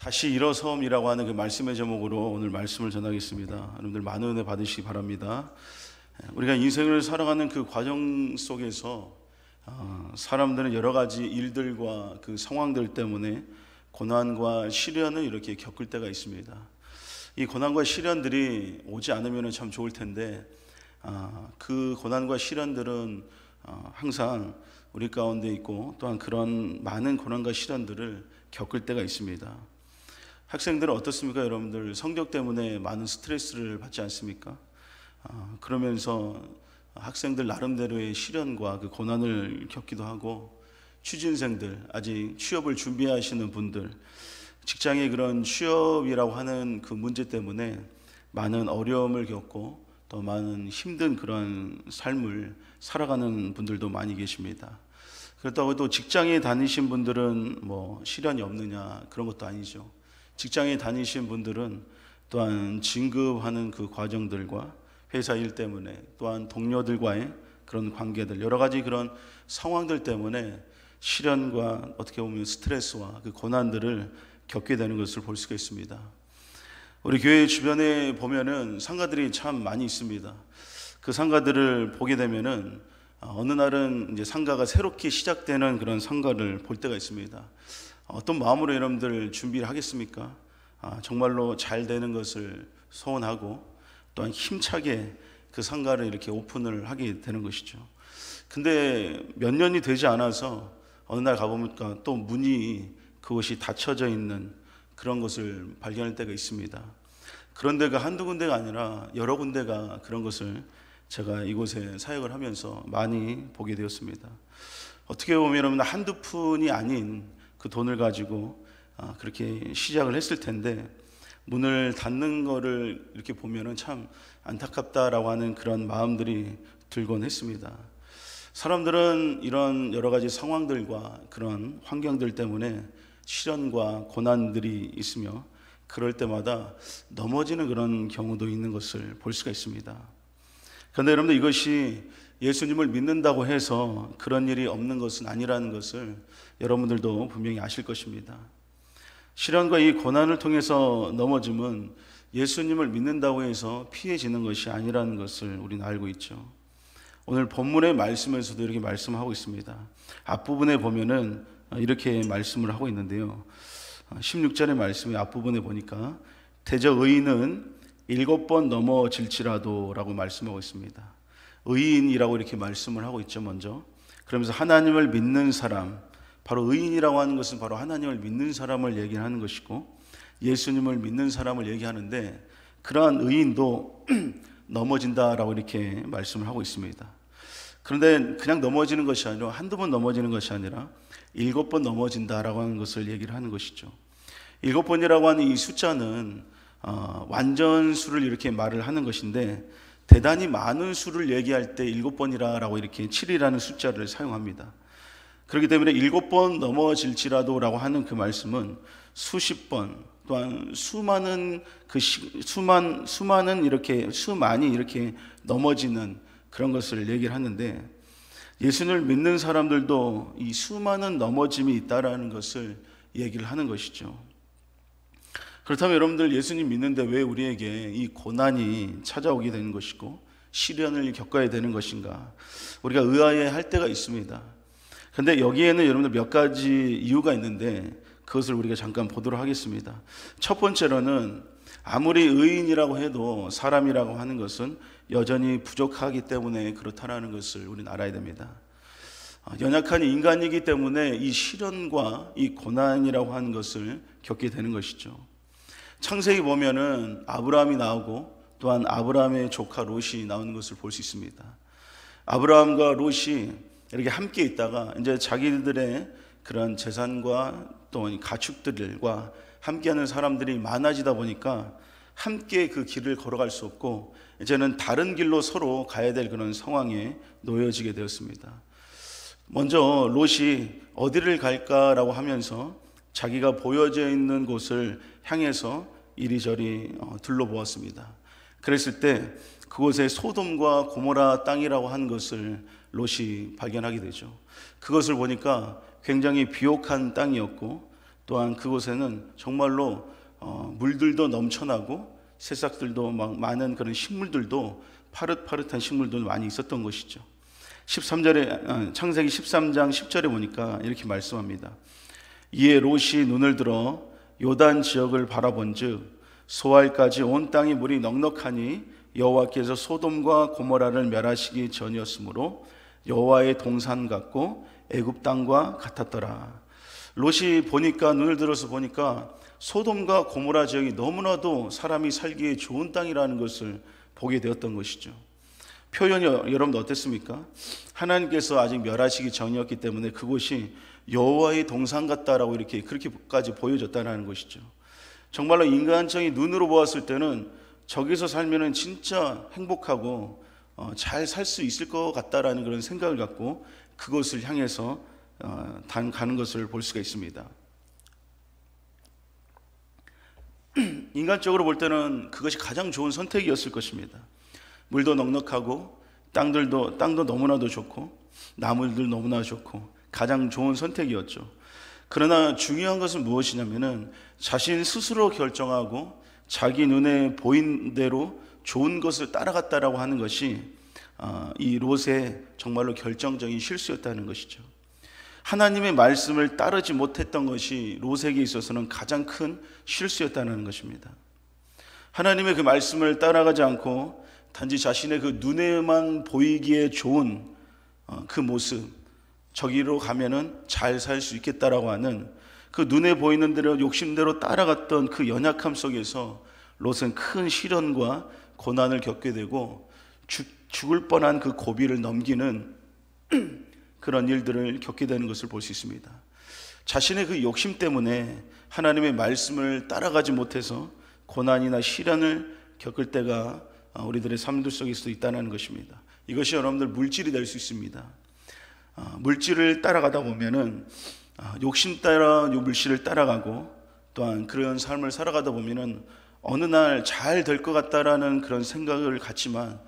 다시 일어섬이라고 하는 그 말씀의 제목으로 오늘 말씀을 전하겠습니다. 여러분들 많은 은혜 받으시기 바랍니다. 우리가 인생을 살아가는 그 과정 속에서 사람들은 여러 가지 일들과 그 상황들 때문에 고난과 시련을 이렇게 겪을 때가 있습니다. 이 고난과 시련들이 오지 않으면 참 좋을 텐데 그 고난과 시련들은 항상 우리 가운데 있고, 또한 그런 많은 고난과 시련들을 겪을 때가 있습니다. 학생들은 어떻습니까? 여러분들 성적 때문에 많은 스트레스를 받지 않습니까? 그러면서 학생들 나름대로의 시련과 그 고난을 겪기도 하고, 취준생들, 아직 취업을 준비하시는 분들, 직장의 그런 취업이라고 하는 그 문제 때문에 많은 어려움을 겪고 또 많은 힘든 그런 삶을 살아가는 분들도 많이 계십니다. 그렇다고 또 직장에 다니신 분들은 뭐 시련이 없느냐, 그런 것도 아니죠. 직장에 다니신 분들은 또한 진급하는 그 과정들과 회사 일 때문에, 또한 동료들과의 그런 관계들, 여러 가지 그런 상황들 때문에 시련과 어떻게 보면 스트레스와 그 고난들을 겪게 되는 것을 볼 수가 있습니다. 우리 교회 주변에 보면은 상가들이 참 많이 있습니다. 그 상가들을 보게 되면은 어느 날은 이제 상가가 새롭게 시작되는 그런 상가를 볼 때가 있습니다. 어떤 마음으로 여러분들 준비를 하겠습니까? 정말로 잘 되는 것을 소원하고 또한 힘차게 그 상가를 이렇게 오픈을 하게 되는 것이죠. 근데 몇 년이 되지 않아서 어느 날 가보니까 또 문이 그것이 닫혀져 있는 그런 것을 발견할 때가 있습니다. 그런 데가 한두 군데가 아니라 여러 군데가 그런 것을 제가 이곳에 사역을 하면서 많이 보게 되었습니다. 어떻게 보면 여러분 한두 푼이 아닌 그 돈을 가지고 그렇게 시작을 했을 텐데 문을 닫는 거를 이렇게 보면은 참 안타깝다라고 하는 그런 마음들이 들곤 했습니다. 사람들은 이런 여러 가지 상황들과 그런 환경들 때문에 시련과 고난들이 있으며 그럴 때마다 넘어지는 그런 경우도 있는 것을 볼 수가 있습니다. 그런데 여러분들 이것이 예수님을 믿는다고 해서 그런 일이 없는 것은 아니라는 것을 여러분들도 분명히 아실 것입니다. 시련과 이 고난을 통해서 넘어짐은 예수님을 믿는다고 해서 피해지는 것이 아니라는 것을 우리는 알고 있죠. 오늘 본문의 말씀에서도 이렇게 말씀하고 있습니다. 앞부분에 보면은 이렇게 말씀을 하고 있는데요, 16절의 말씀의 앞부분에 보니까 대저 의인은 7번 넘어질지라도 라고 말씀하고 있습니다. 의인이라고 이렇게 말씀을 하고 있죠. 먼저 그러면서 하나님을 믿는 사람, 바로 의인이라고 하는 것은 바로 하나님을 믿는 사람을 얘기하는 것이고 예수님을 믿는 사람을 얘기하는데, 그러한 의인도 넘어진다라고 이렇게 말씀을 하고 있습니다. 그런데 그냥 넘어지는 것이 아니라 한두 번 넘어지는 것이 아니라 7번 넘어진다라고 하는 것을 얘기를 하는 것이죠. 7번이라고 하는 이 숫자는 완전수를 이렇게 말을 하는 것인데, 대단히 많은 수를 얘기할 때 7번이라고 이렇게 7이라는 숫자를 사용합니다. 그렇기 때문에 7번 넘어질지라도 라고 하는 그 말씀은 수십 번, 또한 수많은 수많이 이렇게 넘어지는 그런 것을 얘기를 하는데, 예수님을 믿는 사람들도 이 수많은 넘어짐이 있다라는 것을 얘기를 하는 것이죠. 그렇다면 여러분들 예수님 믿는데 왜 우리에게 이 고난이 찾아오게 되는 것이고 시련을 겪어야 되는 것인가, 우리가 의아해할 때가 있습니다. 그런데 여기에는 여러분들 몇 가지 이유가 있는데 그것을 우리가 잠깐 보도록 하겠습니다. 첫 번째로는 아무리 의인이라고 해도 사람이라고 하는 것은 여전히 부족하기 때문에 그렇다라는 것을 우리는 알아야 됩니다. 연약한 인간이기 때문에 이 시련과 이 고난이라고 하는 것을 겪게 되는 것이죠. 창세기 보면은 아브라함이 나오고 또한 아브라함의 조카 롯이 나오는 것을 볼 수 있습니다. 아브라함과 롯이 이렇게 함께 있다가 이제 자기들의 그런 재산과 또 가축들과 함께하는 사람들이 많아지다 보니까 함께 그 길을 걸어갈 수 없고 이제는 다른 길로 서로 가야 될 그런 상황에 놓여지게 되었습니다. 먼저 롯이 어디를 갈까라고 하면서 자기가 보여져 있는 곳을 향해서 이리저리 둘러보았습니다. 그랬을 때 그곳에 소돔과 고모라 땅이라고 한 것을 롯이 발견하게 되죠. 그것을 보니까 굉장히 비옥한 땅이었고 또한 그곳에는 정말로 물들도 넘쳐나고 새싹들도 막 많은 그런 식물들도 파릇파릇한 식물들도 많이 있었던 것이죠. 13절에 창세기 13장 10절에 보니까 이렇게 말씀합니다. 이에 롯이 눈을 들어 요단 지역을 바라본즉 소알까지 온 땅이 물이 넉넉하니 여호와께서 소돔과 고모라를 멸하시기 전이었으므로 여호와의 동산 같고 애굽 땅과 같았더라. 롯이 보니까, 눈을 들어서 보니까 소돔과 고모라 지역이 너무나도 사람이 살기에 좋은 땅이라는 것을 보게 되었던 것이죠. 표현이 여러분들 어땠습니까? 하나님께서 아직 멸하시기 전이었기 때문에 그곳이 여호와의 동산 같다라고 그렇게까지 보여졌다는 것이죠. 정말로 인간적인 눈으로 보았을 때는 저기서 살면은 진짜 행복하고 잘 살 수 있을 것 같다라는 그런 생각을 갖고 그곳을 향해서 가는 것을 볼 수가 있습니다. 인간적으로 볼 때는 그것이 가장 좋은 선택이었을 것입니다. 물도 넉넉하고 땅도 너무나도 좋고 나물들 너무나 좋고 가장 좋은 선택이었죠. 그러나 중요한 것은 무엇이냐면은 자신 스스로 결정하고 자기 눈에 보인 대로 좋은 것을 따라갔다라고 하는 것이 이 롯의 정말로 결정적인 실수였다는 것이죠. 하나님의 말씀을 따르지 못했던 것이 롯에게 있어서는 가장 큰 실수였다는 것입니다. 하나님의 그 말씀을 따라가지 않고 단지 자신의 그 눈에만 보이기에 좋은 그 모습, 저기로 가면은 잘 살 수 있겠다라고 하는 그 눈에 보이는 대로 욕심대로 따라갔던 그 연약함 속에서 롯은 큰 시련과 고난을 겪게 되고 죽을 뻔한 그 고비를 넘기는 그런 일들을 겪게 되는 것을 볼 수 있습니다. 자신의 그 욕심 때문에 하나님의 말씀을 따라가지 못해서 고난이나 시련을 겪을 때가 우리들의 삶들 속에서도 있다는 것입니다. 이것이 여러분들 물질이 될 수 있습니다. 물질을 따라가다 보면은 욕심 따라 물질을 따라가고 또한 그런 삶을 살아가다 보면은 어느 날 잘 될 것 같다라는 그런 생각을 갖지만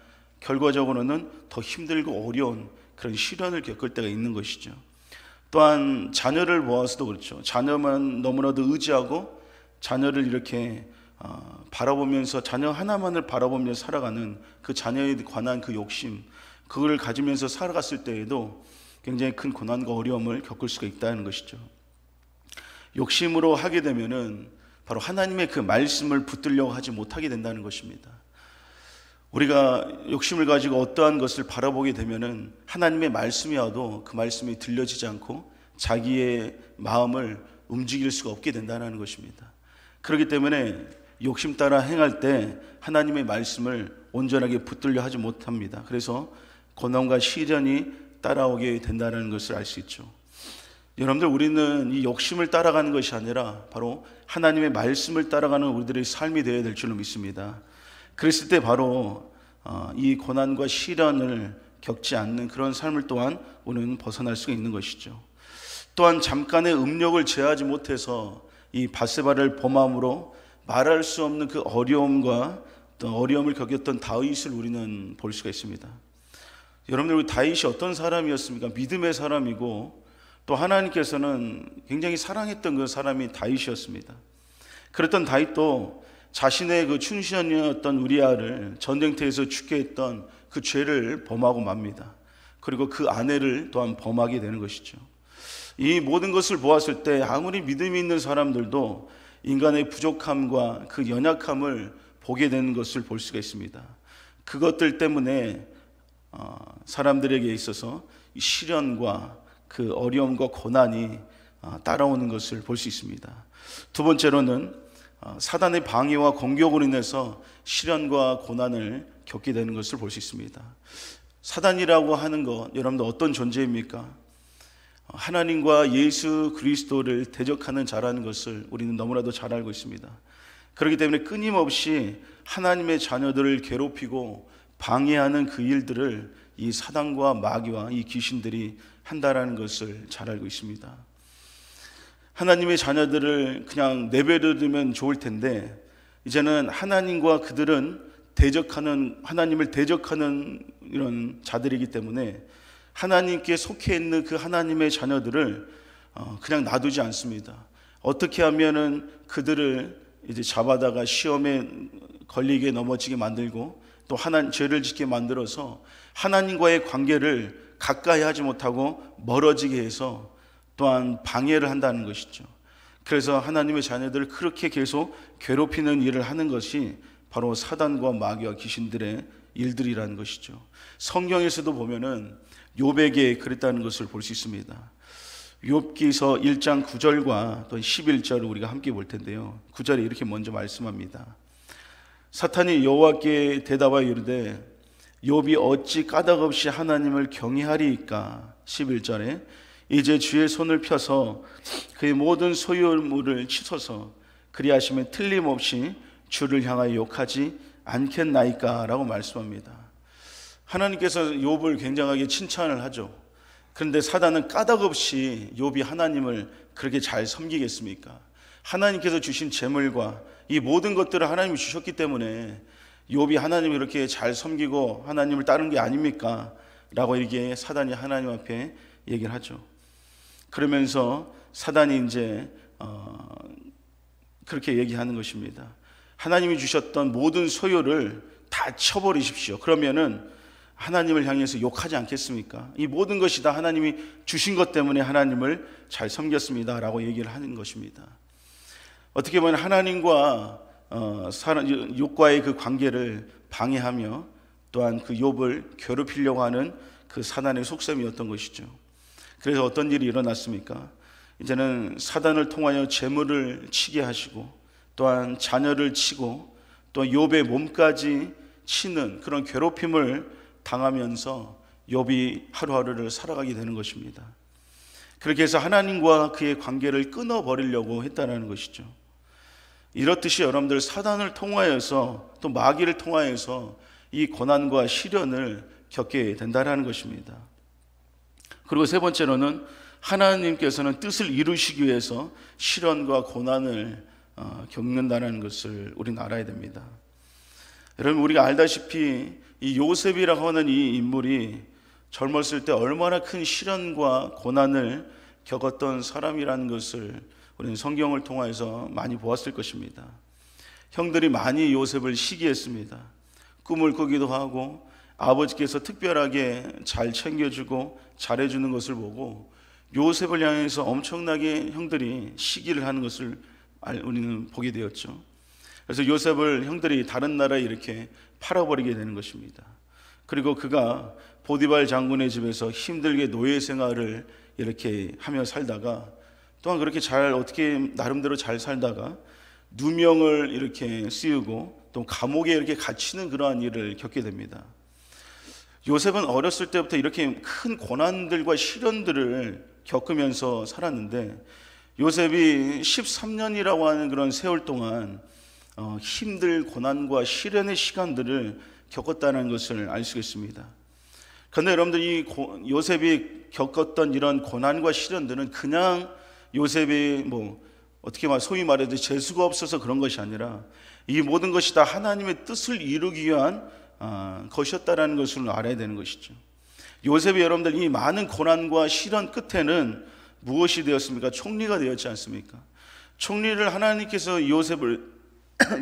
결과적으로는 더 힘들고 어려운 그런 시련을 겪을 때가 있는 것이죠. 또한 자녀를 보아서도 그렇죠. 자녀만 너무나도 의지하고 자녀를 이렇게 바라보면서 자녀 하나만을 바라보면서 살아가는 그 자녀에 관한 그 욕심, 그걸 가지면서 살아갔을 때에도 굉장히 큰 고난과 어려움을 겪을 수가 있다는 것이죠. 욕심으로 하게 되면은 바로 하나님의 그 말씀을 붙들려고 하지 못하게 된다는 것입니다. 우리가 욕심을 가지고 어떠한 것을 바라보게 되면은 하나님의 말씀이 와도 그 말씀이 들려지지 않고 자기의 마음을 움직일 수가 없게 된다는 것입니다. 그렇기 때문에 욕심 따라 행할 때 하나님의 말씀을 온전하게 붙들려 하지 못합니다. 그래서 고난과 시련이 따라오게 된다는 것을 알 수 있죠. 여러분들, 우리는 이 욕심을 따라가는 것이 아니라 바로 하나님의 말씀을 따라가는 우리들의 삶이 되어야 될 줄로 믿습니다. 그랬을 때 바로 이 고난과 시련을 겪지 않는 그런 삶을 또한 우리는 벗어날 수가 있는 것이죠. 또한 잠깐의 음욕을 제하지 못해서 이 밧세바를 범함으로 말할 수 없는 그 어려움과 또 어려움을 겪었던 다윗을 우리는 볼 수가 있습니다. 여러분들, 우리 다윗이 어떤 사람이었습니까? 믿음의 사람이고 또 하나님께서는 굉장히 사랑했던 그 사람이 다윗이었습니다. 그랬던 다윗도 자신의 그 춘신이었던 우리아를 전쟁터에서 죽게 했던 그 죄를 범하고 맙니다. 그리고 그 아내를 또한 범하게 되는 것이죠. 이 모든 것을 보았을 때 아무리 믿음이 있는 사람들도 인간의 부족함과 그 연약함을 보게 되는 것을 볼 수가 있습니다. 그것들 때문에 사람들에게 있어서 시련과 그 어려움과 고난이 따라오는 것을 볼 수 있습니다. 두 번째로는 사단의 방해와 공격으로 인해서 시련과 고난을 겪게 되는 것을 볼 수 있습니다. 사단이라고 하는 것, 여러분들 어떤 존재입니까? 하나님과 예수 그리스도를 대적하는 자라는 것을 우리는 너무나도 잘 알고 있습니다. 그렇기 때문에 끊임없이 하나님의 자녀들을 괴롭히고 방해하는 그 일들을 이 사단과 마귀와 이 귀신들이 한다라는 것을 잘 알고 있습니다. 하나님의 자녀들을 그냥 내버려두면 좋을 텐데 이제는 하나님과 그들은 하나님을 대적하는 이런 자들이기 때문에 하나님께 속해 있는 그 하나님의 자녀들을 그냥 놔두지 않습니다. 어떻게 하면은 그들을 이제 잡아다가 시험에 걸리게 넘어지게 만들고 또 죄를 짓게 만들어서 하나님과의 관계를 가까이 하지 못하고 멀어지게 해서 또한 방해를 한다는 것이죠. 그래서 하나님의 자녀들을 그렇게 계속 괴롭히는 일을 하는 것이 바로 사단과 마귀와 귀신들의 일들이라는 것이죠. 성경에서도 보면은 욥에게 그랬다는 것을 볼 수 있습니다. 욥기서 1장 9절과 또 11절을 우리가 함께 볼 텐데요. 9절에 이렇게 먼저 말씀합니다. 사탄이 여호와께 대답하여 이르되 욥이 어찌 까닭없이 하나님을 경외하리이까. 11절에 이제 주의 손을 펴서 그의 모든 소유물을 치소서 그리하시면 틀림없이 주를 향하여 욕하지 않겠나이까 라고 말씀합니다. 하나님께서 욥을 굉장하게 칭찬을 하죠. 그런데 사단은 까닭없이 욥이 하나님을 그렇게 잘 섬기겠습니까? 하나님께서 주신 재물과 이 모든 것들을 하나님이 주셨기 때문에 욥이 하나님을 이렇게 잘 섬기고 하나님을 따른 게 아닙니까? 라고 이렇게 사단이 하나님 앞에 얘기를 하죠. 그러면서 사단이 이제 그렇게 얘기하는 것입니다. 하나님이 주셨던 모든 소유를 다 쳐버리십시오. 그러면은 하나님을 향해서 욕하지 않겠습니까? 이 모든 것이 다 하나님이 주신 것 때문에 하나님을 잘 섬겼습니다 라고 얘기를 하는 것입니다. 어떻게 보면 하나님과 욥과의 그 관계를 방해하며 또한 그 욥을 괴롭히려고 하는 그 사단의 속셈이었던 것이죠. 그래서 어떤 일이 일어났습니까? 이제는 사단을 통하여 재물을 치게 하시고 또한 자녀를 치고 또 욥의 몸까지 치는 그런 괴롭힘을 당하면서 욥이 하루하루를 살아가게 되는 것입니다. 그렇게 해서 하나님과 그의 관계를 끊어버리려고 했다는 것이죠. 이렇듯이 여러분들 사단을 통하여서 또 마귀를 통하여서 이 고난과 시련을 겪게 된다는 것입니다. 그리고 세 번째로는 하나님께서는 뜻을 이루시기 위해서 시련과 고난을 겪는다는 것을 우리는 알아야 됩니다. 여러분 우리가 알다시피 이 요셉이라고 하는 이 인물이 젊었을 때 얼마나 큰 시련과 고난을 겪었던 사람이라는 것을 우리는 성경을 통해서 많이 보았을 것입니다. 형들이 많이 요셉을 시기했습니다. 꿈을 꾸기도 하고 아버지께서 특별하게 잘 챙겨주고 잘해주는 것을 보고 요셉을 향해서 엄청나게 형들이 시기를 하는 것을 우리는 보게 되었죠. 그래서 요셉을 형들이 다른 나라에 이렇게 팔아버리게 되는 것입니다. 그리고 그가 보디발 장군의 집에서 힘들게 노예 생활을 이렇게 하며 살다가 또한 그렇게 어떻게 나름대로 잘 살다가 누명을 이렇게 씌우고 또 감옥에 이렇게 갇히는 그러한 일을 겪게 됩니다. 요셉은 어렸을 때부터 이렇게 큰 고난들과 시련들을 겪으면서 살았는데 요셉이 13년이라고 하는 그런 세월 동안 힘들 고난과 시련의 시간들을 겪었다는 것을 알 수 있습니다. 그런데 여러분들 이 요셉이 겪었던 이런 고난과 시련들은 그냥 요셉이 어떻게 소위 말해도 재수가 없어서 그런 것이 아니라 이 모든 것이 다 하나님의 뜻을 이루기 위한 것이었다라는 것을 알아야 되는 것이죠. 요셉이 여러분들 이 많은 고난과 시련 끝에는 무엇이 되었습니까? 총리가 되었지 않습니까? 총리를 하나님께서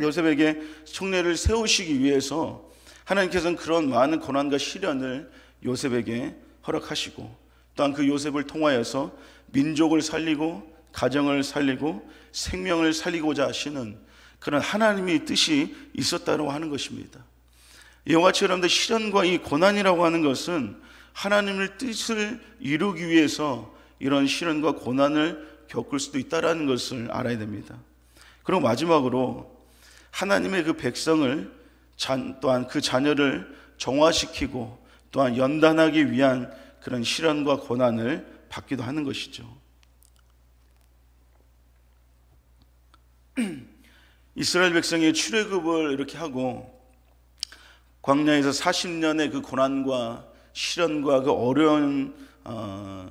요셉에게 총리를 세우시기 위해서 하나님께서는 그런 많은 고난과 시련을 요셉에게 허락하시고 또한 그 요셉을 통하여서 민족을 살리고 가정을 살리고 생명을 살리고자 하시는 그런 하나님의 뜻이 있었다고 하는 것입니다. 이와 같이 여러분들 시련과 이 고난이라고 하는 것은 하나님의 뜻을 이루기 위해서 이런 시련과 고난을 겪을 수도 있다는 것을 알아야 됩니다. 그리고 마지막으로 하나님의 그 백성을 또한 그 자녀를 정화시키고 또한 연단하기 위한 그런 시련과 고난을 받기도 하는 것이죠. 이스라엘 백성이 출애굽을 이렇게 하고 광야에서 40년의 그 고난과 시련과 그 어려운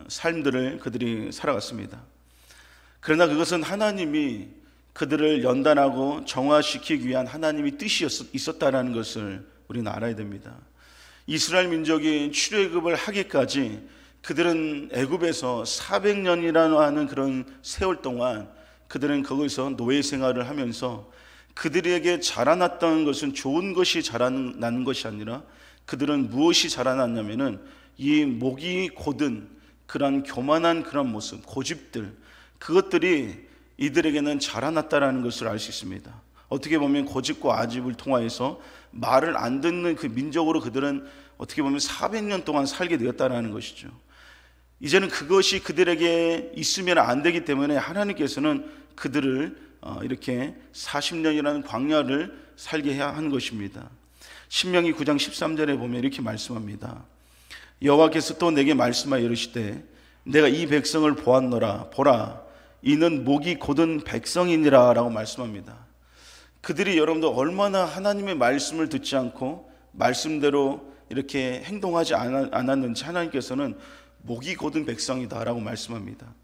삶들을 그들이 살아갔습니다. 그러나 그것은 하나님이 그들을 연단하고 정화시키기 위한 하나님의 뜻이 있었다는 것을 우리는 알아야 됩니다. 이스라엘 민족이 출애굽을 하기까지 그들은 애굽에서 400년이라는 하는 그런 세월 동안 그들은 거기서 노예 생활을 하면서 그들에게 자라났던 것은 좋은 것이 자라난 것이 아니라 그들은 무엇이 자라났냐면은 이 목이 곧은 그런 교만한 그런 모습, 고집들, 그것들이 이들에게는 자라났다라는 것을 알 수 있습니다. 어떻게 보면 고집과 아집을 통하여서 말을 안 듣는 그 민족으로 그들은 어떻게 보면 400년 동안 살게 되었다는 것이죠. 이제는 그것이 그들에게 있으면 안 되기 때문에 하나님께서는 그들을 이렇게 40년이라는 광야를 살게 해야 하는 것입니다. 신명기 9장 13절에 보면 이렇게 말씀합니다. 여호와께서 또 내게 말씀하여 이르시되 내가 이 백성을 보았노라. 보라, 이는 목이 곧은 백성이니라 라고 말씀합니다. 그들이 여러분들 얼마나 하나님의 말씀을 듣지 않고 말씀대로 이렇게 행동하지 않았는지 하나님께서는 목이 곧은 백성이다 라고 말씀합니다.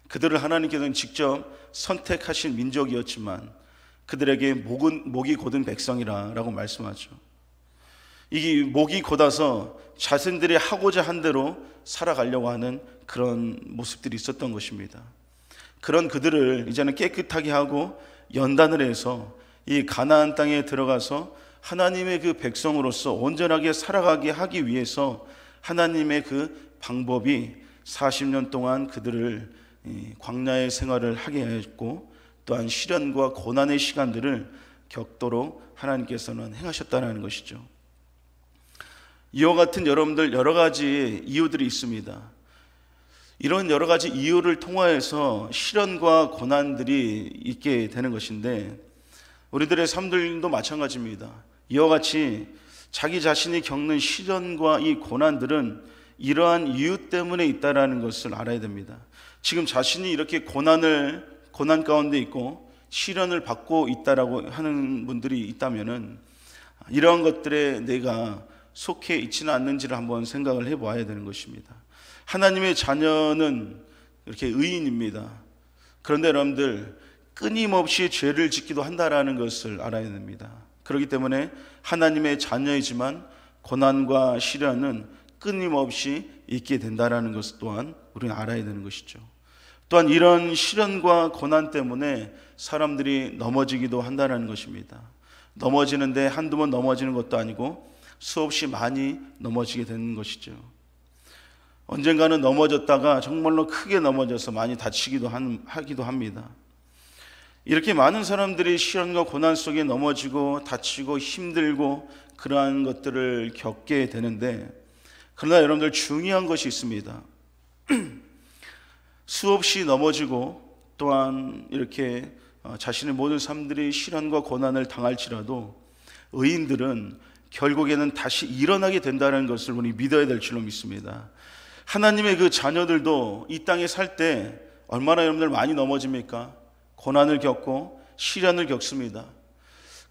그들을 하나님께서는 직접 선택하신 민족이었지만 그들에게 목이 곧은 백성이라 라고 말씀하죠. 이게 목이 곧아서 자신들이 하고자 한 대로 살아가려고 하는 그런 모습들이 있었던 것입니다. 그런 그들을 이제는 깨끗하게 하고 연단을 해서 이 가나안 땅에 들어가서 하나님의 그 백성으로서 온전하게 살아가게 하기 위해서 하나님의 그 방법이 40년 동안 그들을 광야의 생활을 하게 하였고 또한 시련과 고난의 시간들을 겪도록 하나님께서는 행하셨다는 것이죠. 이와 같은 여러분들 여러 가지 이유들이 있습니다. 이런 여러 가지 이유를 통하여서 시련과 고난들이 있게 되는 것인데 우리들의 삶들도 마찬가지입니다. 이와 같이 자기 자신이 겪는 시련과 이 고난들은 이러한 이유 때문에 있다는 것을 알아야 됩니다. 지금 자신이 이렇게 고난 가운데 있고 시련을 받고 있다라고 하는 분들이 있다면은 이러한 것들에 내가 속해 있지는 않는지를 한번 생각을 해봐야 되는 것입니다. 하나님의 자녀는 이렇게 의인입니다. 그런데 여러분들 끊임없이 죄를 짓기도 한다라는 것을 알아야 됩니다. 그렇기 때문에 하나님의 자녀이지만 고난과 시련은 끊임없이 있게 된다라는 것 또한 우리는 알아야 되는 것이죠. 또한 이런 시련과 고난 때문에 사람들이 넘어지기도 한다는 것입니다. 넘어지는데 한두 번 넘어지는 것도 아니고 수없이 많이 넘어지게 되는 것이죠. 언젠가는 넘어졌다가 정말로 크게 넘어져서 많이 다치기도 하기도 합니다. 이렇게 많은 사람들이 시련과 고난 속에 넘어지고 다치고 힘들고 그러한 것들을 겪게 되는데 그러나 여러분들 중요한 것이 있습니다. 수없이 넘어지고 또한 이렇게 자신의 모든 삶들이 시련과 고난을 당할지라도 의인들은 결국에는 다시 일어나게 된다는 것을 우리 믿어야 될 줄로 믿습니다. 하나님의 그 자녀들도 이 땅에 살 때 얼마나 여러분들 많이 넘어집니까? 고난을 겪고 시련을 겪습니다.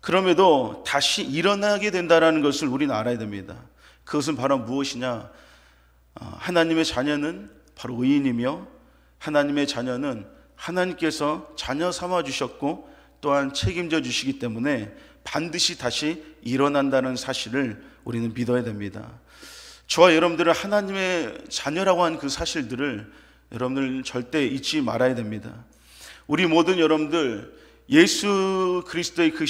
그럼에도 다시 일어나게 된다는 것을 우리는 알아야 됩니다. 그것은 바로 무엇이냐? 하나님의 자녀는 바로 의인이며 하나님의 자녀는 하나님께서 자녀 삼아 주셨고 또한 책임져 주시기 때문에 반드시 다시 일어난다는 사실을 우리는 믿어야 됩니다. 저와 여러분들은 하나님의 자녀라고 하는 그 사실들을 여러분들 절대 잊지 말아야 됩니다. 우리 모든 여러분들 예수 그리스도의 그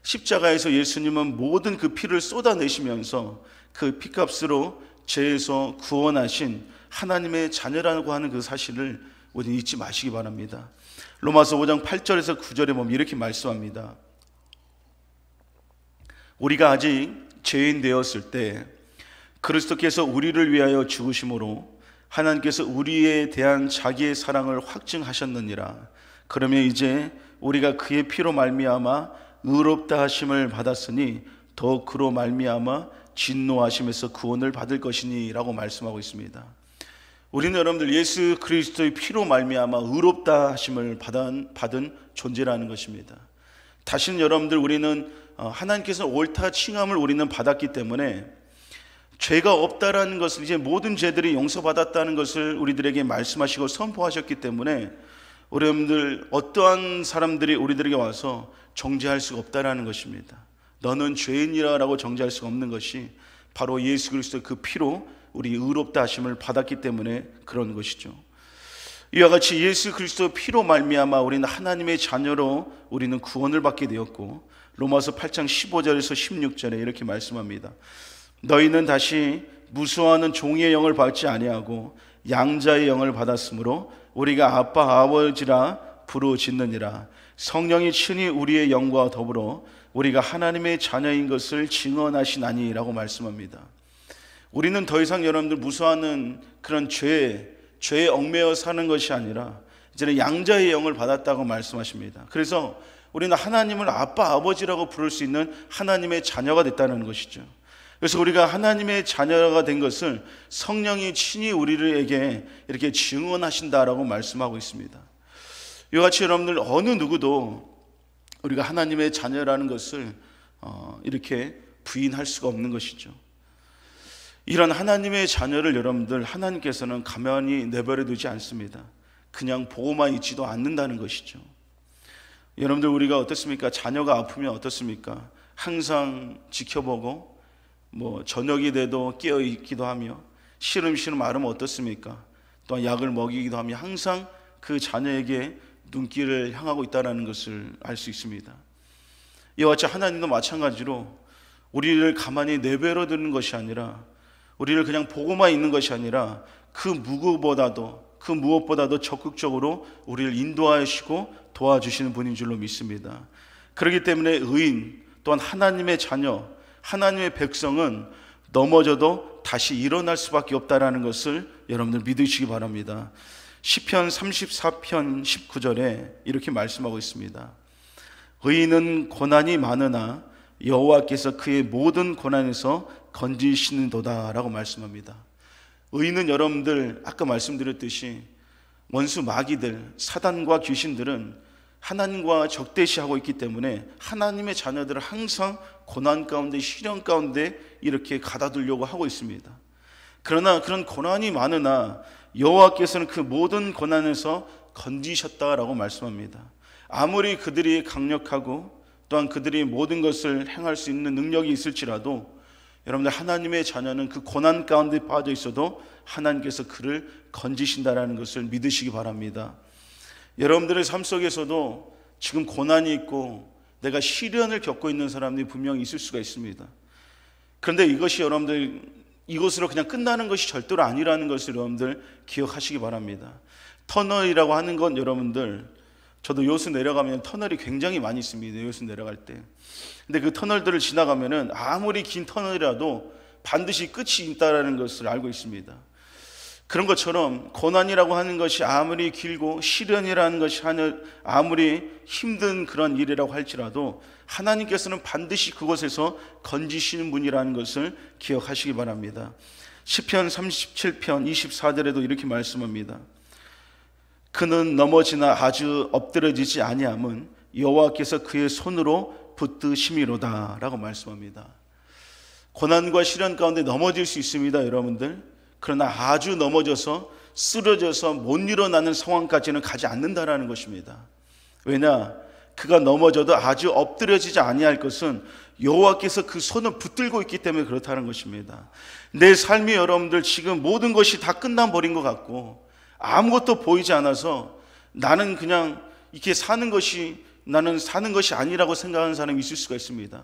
십자가에서 예수님은 모든 그 피를 쏟아내시면서 그 피값으로 죄에서 구원하신 하나님의 자녀라고 하는 그 사실을 우리는 잊지 마시기 바랍니다. 로마서 5장 8절에서 9절에 보면 이렇게 말씀합니다. 우리가 아직 죄인 되었을 때 그리스도께서 우리를 위하여 죽으심으로 하나님께서 우리에 대한 자기의 사랑을 확증하셨느니라. 그러면 이제 우리가 그의 피로 말미암아 의롭다 하심을 받았으니 더 그로 말미암아 진노하심에서 구원을 받을 것이니 라고 말씀하고 있습니다. 우리는 여러분들 예수 그리스도의 피로 말미암아 의롭다 하심을 받은 존재라는 것입니다. 다시는 여러분들 우리는 하나님께서 옳다 칭함을 우리는 받았기 때문에 죄가 없다라는 것을 이제 모든 죄들이 용서받았다는 것을 우리들에게 말씀하시고 선포하셨기 때문에 여러분들 어떠한 사람들이 우리들에게 와서 정죄할 수가 없다라는 것입니다. 너는 죄인이라고 정죄할 수가 없는 것이 바로 예수 그리스도의 그 피로 우리 의롭다 하심을 받았기 때문에 그런 것이죠. 이와 같이 예수 그리스도 피로 말미암아 우리는 하나님의 자녀로 우리는 구원을 받게 되었고, 로마서 8장 15절에서 16절에 이렇게 말씀합니다. 너희는 다시 무수하는 종의 영을 받지 아니하고 양자의 영을 받았으므로 우리가 아빠 아버지라 부르짖느니라. 성령이 친히 우리의 영과 더불어 우리가 하나님의 자녀인 것을 증언하시나니 라고 말씀합니다. 우리는 더 이상 여러분들 무수하는 그런 죄에 얽매여 사는 것이 아니라 이제는 양자의 영을 받았다고 말씀하십니다. 그래서 우리는 하나님을 아빠 아버지라고 부를 수 있는 하나님의 자녀가 됐다는 것이죠. 그래서 우리가 하나님의 자녀가 된 것을 성령이 친히 우리에게 이렇게 증언하신다라고 말씀하고 있습니다. 이와 같이 여러분들 어느 누구도 우리가 하나님의 자녀라는 것을 이렇게 부인할 수가 없는 것이죠. 이런 하나님의 자녀를 여러분들 하나님께서는 가만히 내버려 두지 않습니다. 그냥 보고만 있지도 않는다는 것이죠. 여러분들 우리가 어떻습니까? 자녀가 아프면 어떻습니까? 항상 지켜보고 저녁이 돼도 깨어있기도 하며 시름시름 앓으면 어떻습니까? 또한 약을 먹이기도 하며 항상 그 자녀에게 눈길을 향하고 있다는 것을 알 수 있습니다. 이와 같이 하나님도 마찬가지로 우리를 가만히 내버려 두는 것이 아니라, 우리를 그냥 보고만 있는 것이 아니라 그 무엇보다도 적극적으로 우리를 인도하시고 도와주시는 분인 줄로 믿습니다. 그렇기 때문에 의인 또한 하나님의 자녀, 하나님의 백성은 넘어져도 다시 일어날 수밖에 없다는 것을 여러분들 믿으시기 바랍니다. 시편 34편 19절에 이렇게 말씀하고 있습니다. 의인은 고난이 많으나 여호와께서 그의 모든 고난에서 건지시는도다 라고 말씀합니다. 의인은 여러분들 아까 말씀드렸듯이 원수 마귀들, 사단과 귀신들은 하나님과 적대시하고 있기 때문에 하나님의 자녀들을 항상 고난 가운데, 시련 가운데 이렇게 가다두려고 하고 있습니다. 그러나 그런 고난이 많으나 여호와께서는 그 모든 고난에서 건지셨다라고 말씀합니다. 아무리 그들이 강력하고 또한 그들이 모든 것을 행할 수 있는 능력이 있을지라도 여러분들 하나님의 자녀는 그 고난 가운데 빠져 있어도 하나님께서 그를 건지신다라는 것을 믿으시기 바랍니다. 여러분들의 삶 속에서도 지금 고난이 있고 내가 시련을 겪고 있는 사람들이 분명히 있을 수가 있습니다. 그런데 이것이 여러분들 이것으로 그냥 끝나는 것이 절대로 아니라는 것을 여러분들 기억하시기 바랍니다. 터널이라고 하는 건 여러분들, 저도 요수 내려가면 터널이 굉장히 많이 있습니다. 요수 내려갈 때. 근데 그 터널들을 지나가면은 아무리 긴 터널이라도 반드시 끝이 있다라는 것을 알고 있습니다. 그런 것처럼 고난이라고 하는 것이 아무리 길고 시련이라는 것이 아무리 힘든 그런 일이라고 할지라도 하나님께서는 반드시 그곳에서 건지시는 분이라는 것을 기억하시기 바랍니다. 시편 37편 24절에도 이렇게 말씀합니다. 그는 넘어지나 아주 엎드러지지 아니함은 여호와께서 그의 손으로 붙드심이로다 라고 말씀합니다. 고난과 시련 가운데 넘어질 수 있습니다, 여러분들. 그러나 아주 넘어져서 쓰러져서 못 일어나는 상황까지는 가지 않는다라는 것입니다. 왜냐? 그가 넘어져도 아주 엎드려지지 아니할 것은 여호와께서 그 손을 붙들고 있기 때문에 그렇다는 것입니다. 내 삶이 여러분들 지금 모든 것이 다 끝나버린 것 같고 아무것도 보이지 않아서 나는 그냥 이렇게 나는 사는 것이 아니라고 생각하는 사람이 있을 수가 있습니다.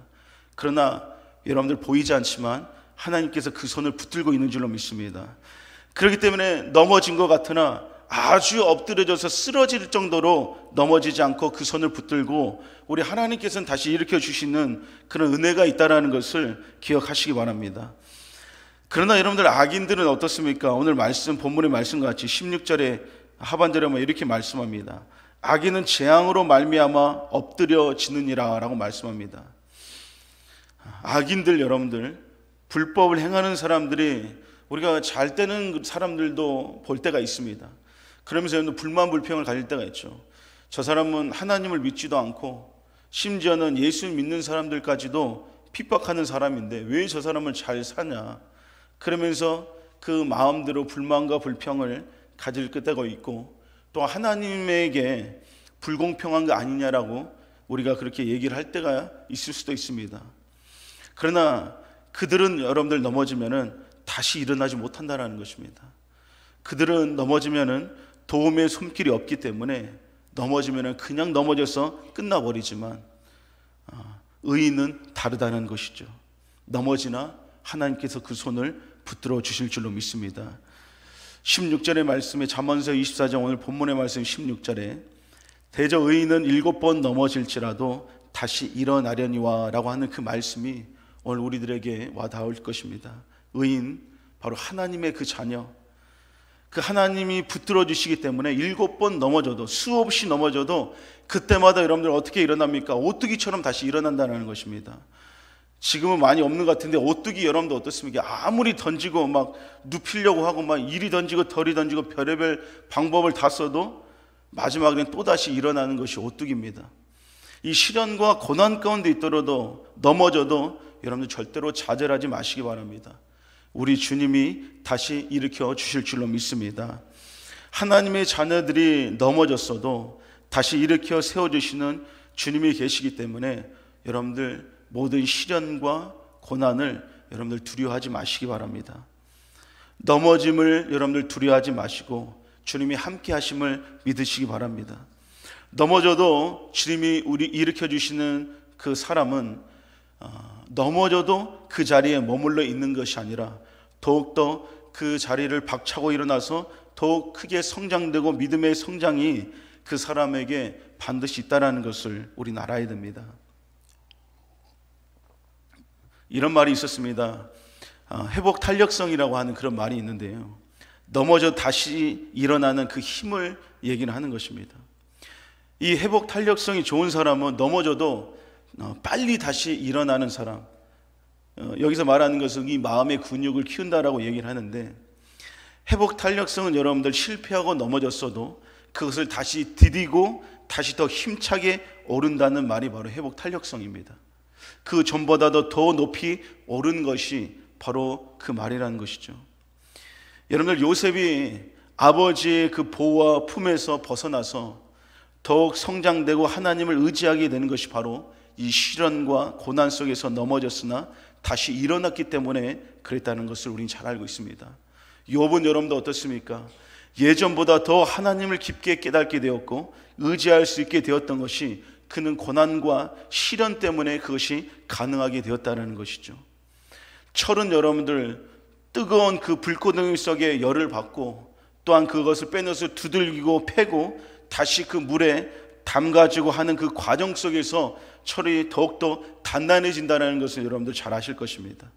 그러나 여러분들 보이지 않지만 하나님께서 그 손을 붙들고 있는 줄로 믿습니다. 그렇기 때문에 넘어진 것 같으나 아주 엎드려져서 쓰러질 정도로 넘어지지 않고 그 손을 붙들고 우리 하나님께서는 다시 일으켜 주시는 그런 은혜가 있다는 것을 기억하시기 바랍니다. 그러나 여러분들 악인들은 어떻습니까? 오늘 본문의 말씀과 같이 16절에 하반절에 이렇게 말씀합니다. 악인은 재앙으로 말미암아 엎드려지느니라 라고 말씀합니다. 악인들, 여러분들 불법을 행하는 사람들이 우리가 잘 되는 사람들도 볼 때가 있습니다. 그러면서 불만 불평을 가질 때가 있죠. 저 사람은 하나님을 믿지도 않고 심지어는 예수 믿는 사람들까지도 핍박하는 사람인데 왜 저 사람을 잘 사냐, 그러면서 그 마음대로 불만과 불평을 가질 때가 있고, 또 하나님에게 불공평한 거 아니냐라고 우리가 그렇게 얘기를 할 때가 있을 수도 있습니다. 그러나 그들은 여러분들 넘어지면은 다시 일어나지 못한다는 것입니다. 그들은 넘어지면은 도움의 손길이 없기 때문에 넘어지면 그냥 넘어져서 끝나버리지만 의인은 다르다는 것이죠. 넘어지나 하나님께서 그 손을 붙들어 주실 줄로 믿습니다. 16절의 말씀에 잠언서 24장 오늘 본문의 말씀 16절에 대저 의인은 7번 넘어질지라도 다시 일어나려니와 라고 하는 그 말씀이 오늘 우리들에게 와닿을 것입니다. 의인, 바로 하나님의 그 자녀, 그 하나님이 붙들어 주시기 때문에 7번 넘어져도, 수없이 넘어져도 그때마다 여러분들 어떻게 일어납니까? 오뚜기처럼 다시 일어난다는 것입니다. 지금은 많이 없는 것 같은데 오뚜기 여러분들 어떻습니까? 아무리 던지고 막 눕히려고 하고 막 이리 던지고 저리 던지고 별의별 방법을 다 써도 마지막에는 또다시 일어나는 것이 오뚜기입니다. 이 시련과 고난 가운데 있더라도 넘어져도 여러분들 절대로 좌절하지 마시기 바랍니다. 우리 주님이 다시 일으켜 주실 줄로 믿습니다. 하나님의 자녀들이 넘어졌어도 다시 일으켜 세워주시는 주님이 계시기 때문에 여러분들 모든 시련과 고난을 여러분들 두려워하지 마시기 바랍니다. 넘어짐을 여러분들 두려워하지 마시고 주님이 함께 하심을 믿으시기 바랍니다. 넘어져도 주님이 우리 일으켜 주시는 그 사람은 넘어져도 그 자리에 머물러 있는 것이 아니라 더욱더 그 자리를 박차고 일어나서 더욱 크게 성장되고 믿음의 성장이 그 사람에게 반드시 있다는 것을 우리는 알아야 됩니다. 이런 말이 있었습니다. 회복 탄력성이라고 하는 그런 말이 있는데요, 넘어져 다시 일어나는 그 힘을 얘기를 하는 것입니다. 이 회복 탄력성이 좋은 사람은 넘어져도 빨리 다시 일어나는 사람, 여기서 말하는 것은 이 마음의 근육을 키운다라고 얘기를 하는데, 회복 탄력성은 여러분들 실패하고 넘어졌어도 그것을 다시 디디고 다시 더 힘차게 오른다는 말이 바로 회복 탄력성입니다. 그 전보다도 더 높이 오른 것이 바로 그 말이라는 것이죠. 여러분들 요셉이 아버지의 그 보호와 품에서 벗어나서 더욱 성장되고 하나님을 의지하게 되는 것이 바로 이 시련과 고난 속에서 넘어졌으나 다시 일어났기 때문에 그랬다는 것을 우리는 잘 알고 있습니다. 욥은 여러분도 어떻습니까? 예전보다 더 하나님을 깊게 깨닫게 되었고 의지할 수 있게 되었던 것이 그는 고난과 시련 때문에 그것이 가능하게 되었다는 것이죠. 철은 여러분들 뜨거운 그 불꽃덩이 속에 열을 받고 또한 그것을 빼내서 두들기고 패고 다시 그 물에 담가지고 하는 그 과정 속에서 철이 더욱더 단단해진다는 것을 여러분들 잘 아실 것입니다.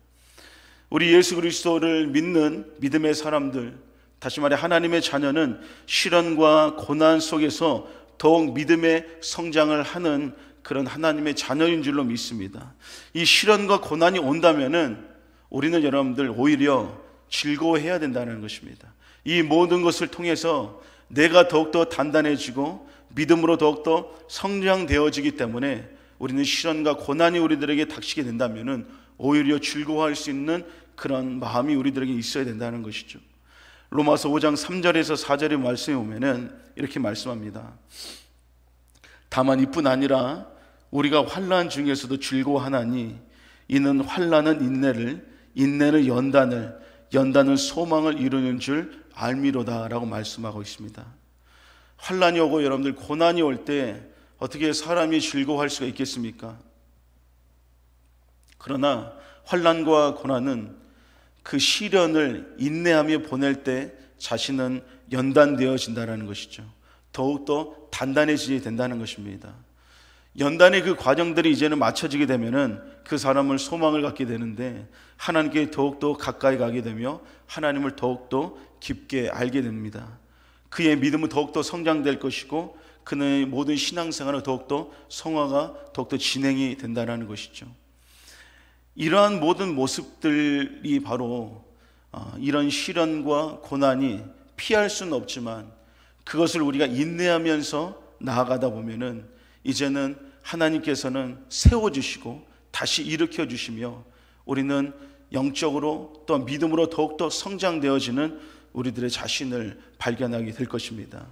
우리 예수 그리스도를 믿는 믿음의 사람들, 다시 말해 하나님의 자녀는 시련과 고난 속에서 더욱 믿음의 성장을 하는 그런 하나님의 자녀인 줄로 믿습니다. 이 시련과 고난이 온다면은 우리는 여러분들 오히려 즐거워해야 된다는 것입니다. 이 모든 것을 통해서 내가 더욱더 단단해지고 믿음으로 더욱더 성장되어지기 때문에 우리는 시련과 고난이 우리들에게 닥치게 된다면은 오히려 즐거워할 수 있는 그런 마음이 우리들에게 있어야 된다는 것이죠. 로마서 5장 3절에서 4절의 말씀에 보면은 이렇게 말씀합니다. 다만 이뿐 아니라 우리가 환난 중에서도 즐거워하나니 이는 환난은 인내를, 인내는 연단을, 연단은 소망을 이루는 줄 알미로다 라고 말씀하고 있습니다. 환난이 오고 여러분들 고난이 올 때 어떻게 사람이 즐거워할 수가 있겠습니까? 그러나 환난과 고난은 그 시련을 인내하며 보낼 때 자신은 연단되어진다는 것이죠. 더욱더 단단해지게 된다는 것입니다. 연단의 그 과정들이 이제는 맞춰지게 되면은 그 사람을 소망을 갖게 되는데 하나님께 더욱더 가까이 가게 되며 하나님을 더욱더 깊게 알게 됩니다. 그의 믿음은 더욱더 성장될 것이고 그의 모든 신앙생활은 더욱더 성화가 더욱더 진행이 된다는 것이죠. 이러한 모든 모습들이 바로 이런 시련과 고난이 피할 수는 없지만 그것을 우리가 인내하면서 나아가다 보면은 이제는 하나님께서는 세워주시고 다시 일으켜 주시며 우리는 영적으로 또 믿음으로 더욱더 성장되어지는 우리들의 자신을 발견하게 될 것입니다.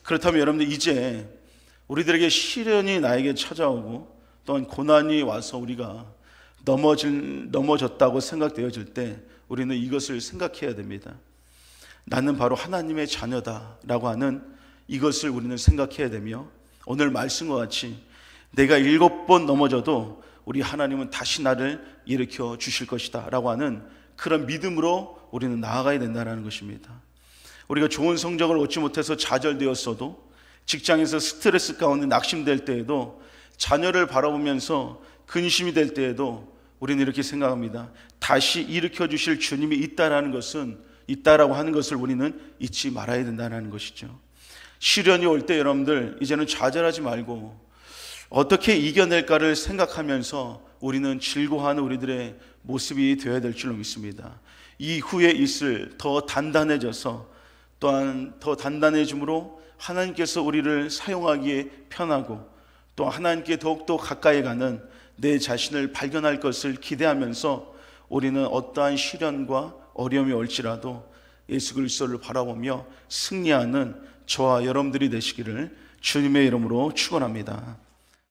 그렇다면 여러분들 이제 우리들에게 시련이 나에게 찾아오고 또한 고난이 와서 우리가 넘어졌다고 생각되어질 때 우리는 이것을 생각해야 됩니다. 나는 바로 하나님의 자녀다라고 하는 이것을 우리는 생각해야 되며, 오늘 말씀과 같이 내가 7번 넘어져도 우리 하나님은 다시 나를 일으켜 주실 것이다 라고 하는 그런 믿음으로 우리는 나아가야 된다는 것입니다. 우리가 좋은 성적을 얻지 못해서 좌절되었어도, 직장에서 스트레스 가운데 낙심될 때에도, 자녀를 바라보면서 근심이 될 때에도 우리는 이렇게 생각합니다. 다시 일으켜 주실 주님이 있다라고 하는 것을 우리는 잊지 말아야 된다는 것이죠. 시련이 올 때 여러분들 이제는 좌절하지 말고 어떻게 이겨낼까를 생각하면서 우리는 즐거워하는 우리들의 모습이 되어야 될 줄로 믿습니다. 이후에 있을 더 단단해져서, 또한 더 단단해짐으로 하나님께서 우리를 사용하기에 편하고, 또 하나님께 더욱더 가까이 가는 내 자신을 발견할 것을 기대하면서 우리는 어떠한 시련과 어려움이 올지라도 예수 그리스도를 바라보며 승리하는 저와 여러분들이 되시기를 주님의 이름으로 축원합니다.